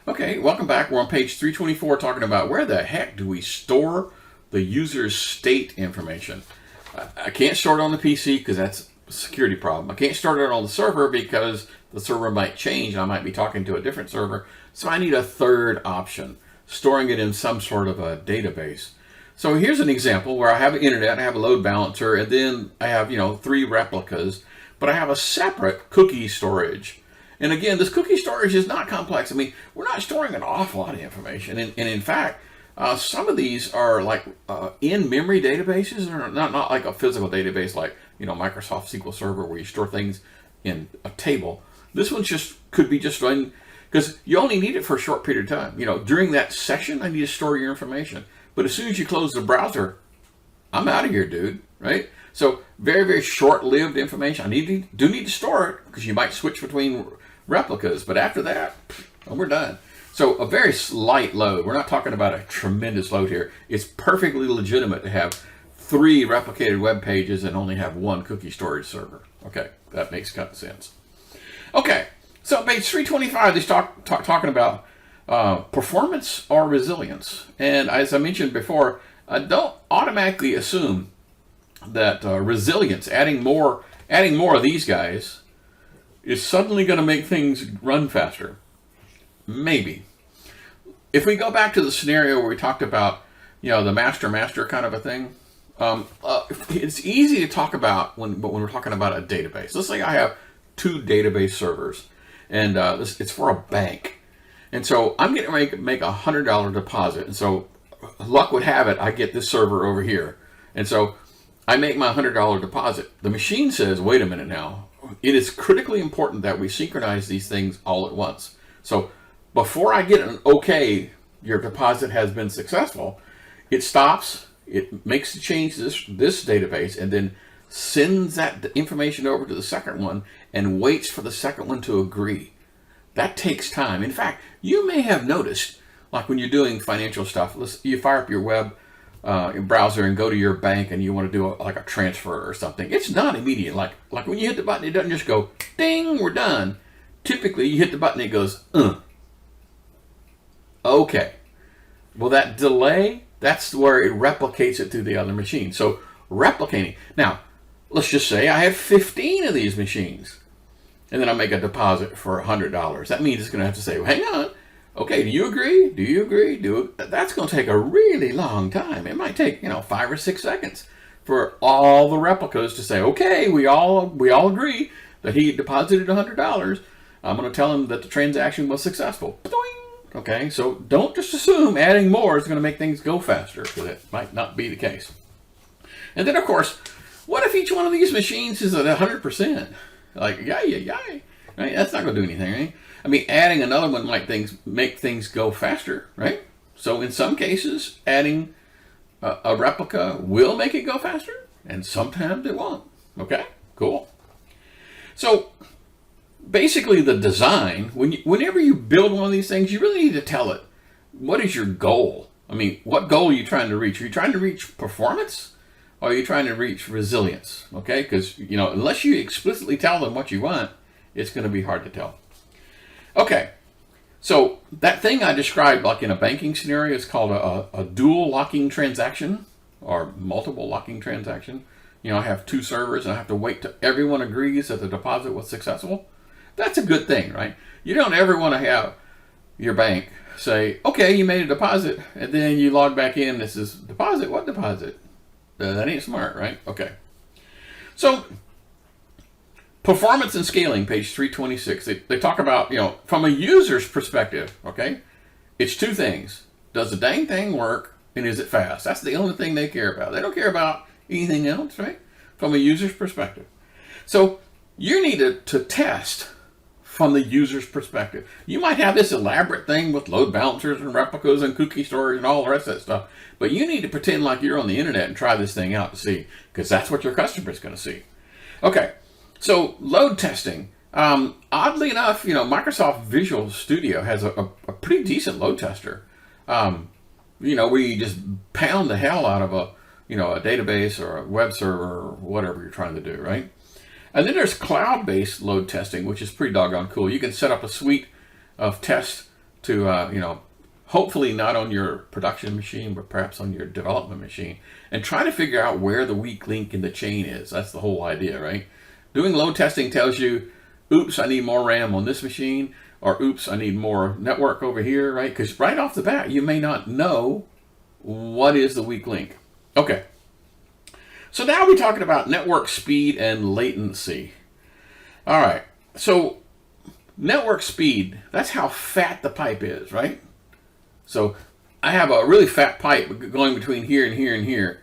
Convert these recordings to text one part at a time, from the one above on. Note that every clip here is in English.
Okay, welcome back. We're on page 324 talking about where the heck do we store the user's state information. I can't store it on the PC because that's a security problem. I can't store it on the server because the server might change and I might be talking to a different server. So I need a third option, storing it in some sort of a database. So here's an example where I have internet, I have a load balancer, and then I have, 3 replicas, but I have a separate cookie storage. And again, this cookie storage is not complex. I mean, we're not storing an awful lot of information. And in fact, some of these are like in-memory databases, or not like a physical database like, Microsoft SQL Server where you store things in a table. This one could be just run, because you only need it for a short period of time. During that session, I need to store your information. But as soon as you close the browser, I'm out of here, dude, right? So very, very short-lived information. I do need to store it because you might switch between replicas, but after that, we're done. So a very light load. We're not talking about a tremendous load here. It's perfectly legitimate to have 3 replicated web pages and only have 1 cookie storage server. Okay, that makes kind of sense. Okay, so page 325 is talking about performance or resilience. And as I mentioned before, don't automatically assume that resilience, adding more of these guys, is suddenly going to make things run faster. Maybe. If we go back to the scenario where we talked about, the master kind of a thing, it's easy to talk about when we're talking about a database. Let's say I have 2 database servers, and it's for a bank. And so I'm getting ready to make a $100 deposit. And so luck would have it, I get this server over here. And so I make my $100 deposit. The machine says, wait a minute now. It is critically important that we synchronize these things all at once. So before I get an okay, your deposit has been successful, it stops, it makes the change to this database, and then sends that information over to the second one and waits for the second one to agree. That takes time. In fact, you may have noticed, like when you're doing financial stuff, you fire up your web browser and go to your bank and you want to do like a transfer or something. It's not immediate. Like when you hit the button, it doesn't just go, ding, we're done. Typically, you hit the button, it goes, okay. Well, that delay, that's where it replicates it to the other machine. So replicating. Now, let's just say I have 15 of these machines. And then I make a deposit for $100. That means it's going to have to say, well, hang on. Okay, do you agree? Do you agree? That's going to take a really long time. It might take, 5 or 6 seconds for all the replicas to say, okay, we all agree that he deposited $100. I'm going to tell him that the transaction was successful. Okay, so don't just assume adding more is going to make things go faster, because it might not be the case. And then, of course, what if each one of these machines is at 100%? Like, yay. Right? That's not going to do anything, right? I mean, adding another one might make things go faster, right? So in some cases, adding a replica will make it go faster, and sometimes it won't. Okay, cool. So basically the design, whenever you build one of these things, you really need to tell it, what is your goal? I mean, what goal are you trying to reach? Are you trying to reach performance? Or are you trying to reach resilience? Okay, because, unless you explicitly tell them what you want, it's going to be hard to tell. Okay, so that thing I described, like in a banking scenario, is called a dual locking transaction or multiple locking transaction. I have 2 servers and I have to wait till everyone agrees that the deposit was successful. That's a good thing, right? You don't ever want to have your bank say, okay, you made a deposit, and then you log back in, this is deposit, what deposit? That ain't smart, right? Okay. So performance and scaling, page 326, they talk about, from a user's perspective, okay? It's 2 things. Does the dang thing work, and is it fast? That's the only thing they care about. They don't care about anything else, right? From a user's perspective. So you need to test from the user's perspective. You might have this elaborate thing with load balancers and replicas and cookie storage and all the rest of that stuff, but you need to pretend like you're on the internet and try this thing out to see, because that's what your customer's going to see. Okay, so load testing. Oddly enough, Microsoft Visual Studio has a pretty decent load tester. Where you just pound the hell out of a database or a web server or whatever you're trying to do, right? And then there's cloud-based load testing, which is pretty doggone cool. You can set up a suite of tests you know, hopefully not on your production machine, but perhaps on your development machine, and try to figure out where the weak link in the chain is. That's the whole idea, right? Doing load testing tells you, oops, I need more RAM on this machine, or oops, I need more network over here, right? Because right off the bat, you may not know what is the weak link. Okay. So now we're talking about network speed and latency. All right. So network speed, that's how fat the pipe is, right? So I have a really fat pipe going between here and here and here.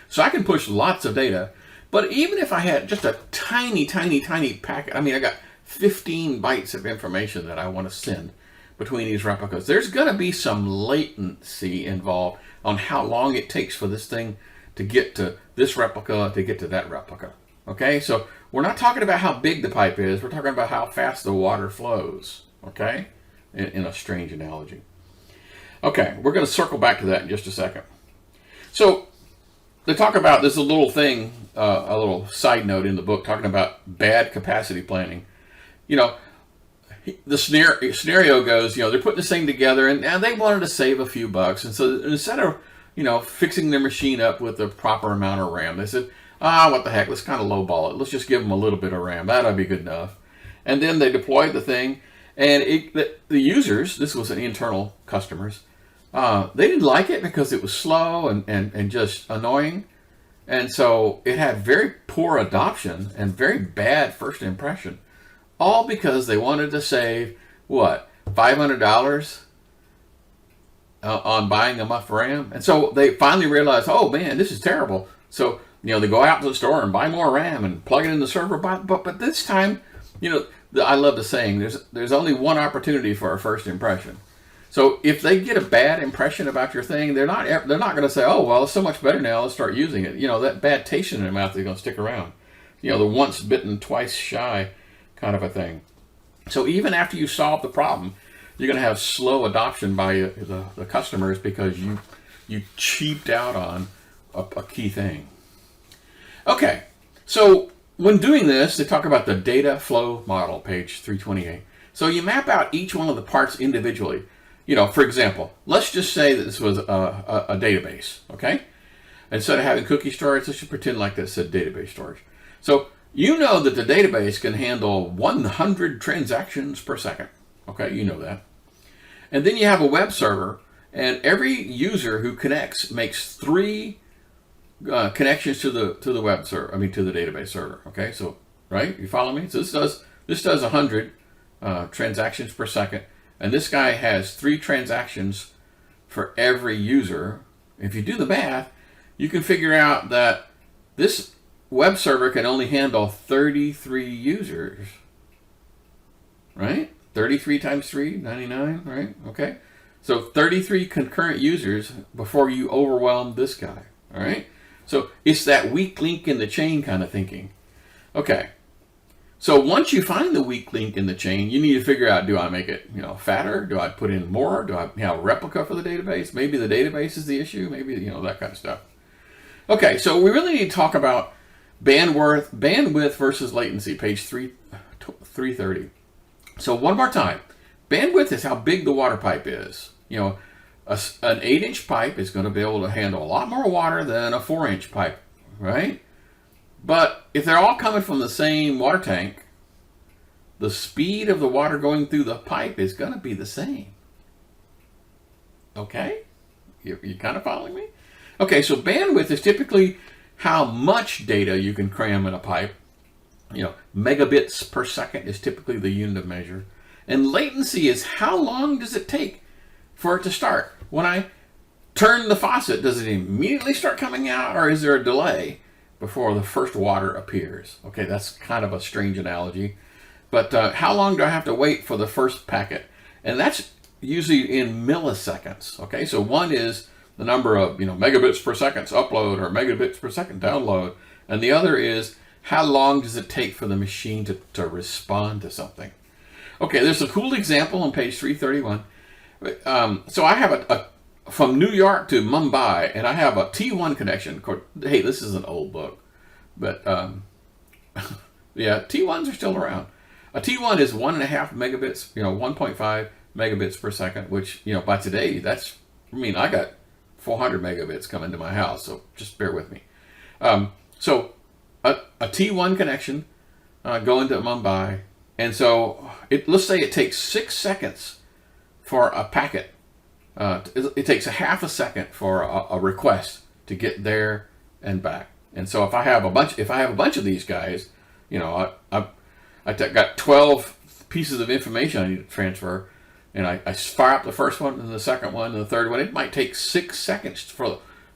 So I can push lots of data. But even if I had just a tiny, tiny, tiny packet, I mean, I got 15 bytes of information that I want to send between these replicas, there's going to be some latency involved on how long it takes for this thing to get to this replica, to get to that replica. Okay, so we're not talking about how big the pipe is, we're talking about how fast the water flows, okay, in a strange analogy. Okay, we're going to circle back to that in just a second. So they talk about this, a little thing, a little side note in the book talking about bad capacity planning. You know, the scenario goes, you know, they're putting this thing together and they wanted to save a few bucks. And so instead of, you know, fixing their machine up with the proper amount of RAM, they said, what the heck, let's kind of lowball it. Let's just give them a little bit of RAM. That'll be good enough. And then they deployed the thing, and the users, this was an internal customers, they didn't like it because it was slow and just annoying. And so it had very poor adoption and very bad first impression. All because they wanted to save, what, $500 on buying enough RAM? And so they finally realized, oh man, this is terrible. So, you know, they go out to the store and buy more RAM and plug it in the server. But this time, you know, I love the saying, there's only one opportunity for a first impression. So if they get a bad impression about your thing, they're not going to say, oh, well, it's so much better now, let's start using it. You know, that bad taste in their mouth is going to stick around. You know, the once bitten, twice shy kind of a thing. So even after you solve the problem, you're going to have slow adoption by the customers because you cheaped out on a key thing. Okay, so when doing this, they talk about the data flow model, page 328. So you map out each one of the parts individually. You know, for example, let's just say that this was a database, okay? Instead of having cookie storage, let's just pretend like this said database storage. So you know that the database can handle 100 transactions per second. Okay, you know that. And then you have a web server, and every user who connects makes 3 connections to the web server. I mean, to the database server. Okay, so right, you follow me? So this does 100 transactions per second, and this guy has 3 transactions for every user. If you do the math, you can figure out that this web server can only handle 33 users, right? 33 times 3, 99, right? Okay. So 33 concurrent users before you overwhelm this guy, all right? So it's that weak link in the chain kind of thinking. Okay. So once you find the weak link in the chain, you need to figure out, do I make it, you know, fatter? Do I put in more? Do I have a replica for the database? Maybe the database is the issue. Maybe, you know, that kind of stuff. Okay. So we really need to talk about bandwidth versus latency, page 330. So one more time, bandwidth is how big the water pipe is. You know, an 8-inch pipe is going to be able to handle a lot more water than a 4-inch pipe, right? But if they're all coming from the same water tank, the speed of the water going through the pipe is going to be the same. Okay? You kind of following me? Okay, so bandwidth is typically how much data you can cram in a pipe. You know, megabits per second is typically the unit of measure. And latency is how long does it take for it to start? When I turn the faucet, does it immediately start coming out, or is there a delay before the first water appears? Okay, that's kind of a strange analogy. But how long do I have to wait for the first packet? And that's usually in milliseconds. Okay, so one is the number of, you know, megabits per second upload or megabits per second download. And the other is how long does it take for the machine to respond to something? Okay, there's a cool example on page 331. So I have a from New York to Mumbai, and I have a T1 connection. Hey, this is an old book, but yeah, T1s are still around. A T1 is 1.5 megabits, you know, 1.5 megabits per second, which, by today, I got 400 megabits coming to my house, so just bear with me. So a T1 connection going to Mumbai, and so let's say it takes 6 seconds for a packet. It takes a half a second for a request to get there and back. And so if I have a bunch of these guys, I got 12 pieces of information I need to transfer, and I fire up the first one and the second one and the third one. It might take 6 seconds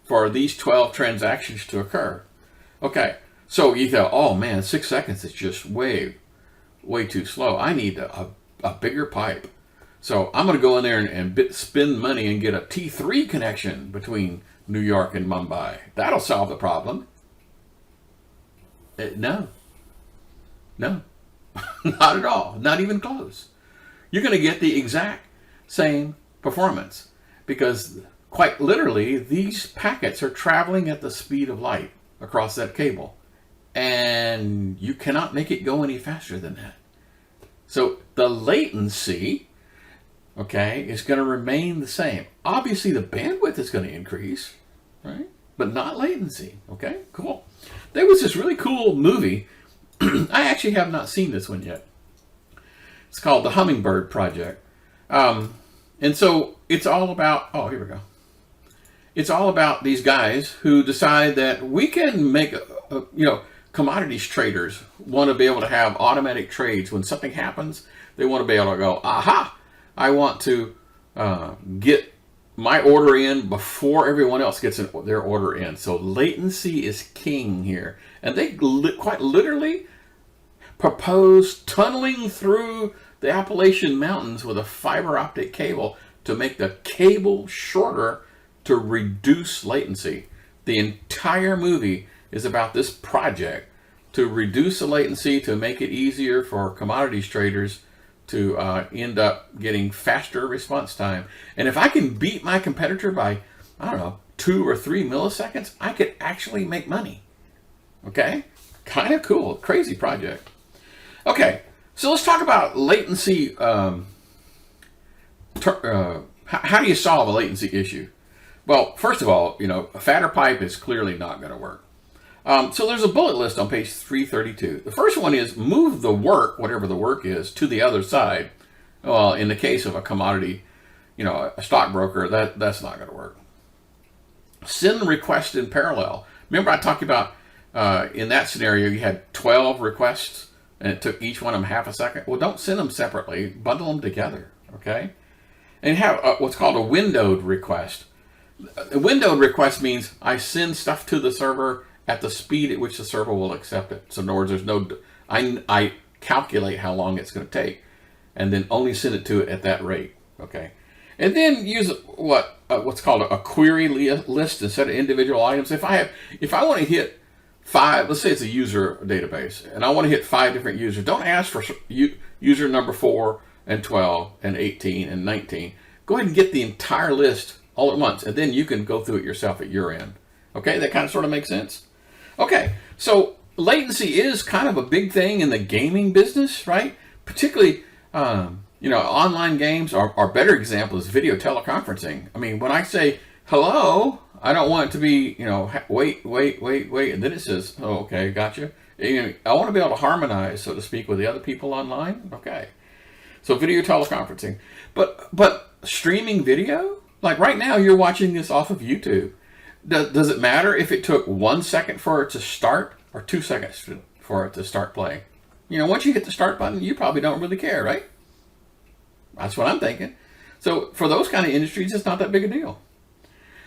for these 12 transactions to occur. Okay, so you thought, oh man, 6 seconds is just way too slow. I need a bigger pipe. So I'm going to go in there and spend money and get a T3 connection between New York and Mumbai. That'll solve the problem. No, not at all. Not even close. You're going to get the exact same performance because quite literally these packets are traveling at the speed of light across that cable, and you cannot make it go any faster than that. So the latency, is going to remain the same. Obviously the bandwidth is going to increase, right? But not latency. Okay, cool. There was this really cool movie. I actually have not seen this one yet. It's called The Hummingbird Project. And so it's all about, here we go. It's all about these guys who decide that we can make, commodities traders want to be able to have automatic trades. When something happens, they want to be able to go, aha, I want to get my order in before everyone else gets their order in. So latency is king here. And they quite literally propose tunneling through the Appalachian Mountains with a fiber optic cable to make the cable shorter to reduce latency. The entire movie is about this project to reduce the latency, to make it easier for commodities traders to end up getting faster response time. And if I can beat my competitor by, 2 or 3 milliseconds, I could actually make money. Okay? Kind of cool. Crazy project. Okay, so let's talk about latency. How do you solve a latency issue? Well, first of all, a fatter pipe is clearly not going to work. So there's a bullet list on page 332. The first one is move the work, whatever the work is, to the other side. Well, in the case of a commodity, a stockbroker, that's not going to work. Send requests in parallel. Remember I talked about in that scenario you had 12 requests and it took each one of them half a second. Well, don't send them separately. Bundle them together, okay? And have what's called a windowed request. A windowed request means I send stuff to the server at the speed at which the server will accept it. So in other words, I calculate how long it's going to take and then only send it to it at that rate, okay? And then use what's called a query list instead of individual items. If I want to hit 5, let's say it's a user database, and I want to hit 5 different users, don't ask for user number 4 and 12 and 18 and 19. Go ahead and get the entire list all at once, and then you can go through it yourself at your end. Okay, that kind of sort of makes sense? Okay, so latency is kind of a big thing in the gaming business, right? Particularly, online games are better example is video teleconferencing. I mean, when I say hello, I don't want it to be, wait, and then it says, oh, okay, gotcha. I want to be able to harmonize, so to speak, with the other people online. Okay, so video teleconferencing, but streaming video, like right now, you're watching this off of YouTube. Does it matter if it took 1 second for it to start or 2 seconds for it to start playing? Once you hit the start button, you probably don't really care, right? That's what I'm thinking. So for those kind of industries, it's not that big a deal.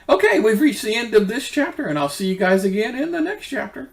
Okay, we've reached the end of this chapter, and I'll see you guys again in the next chapter.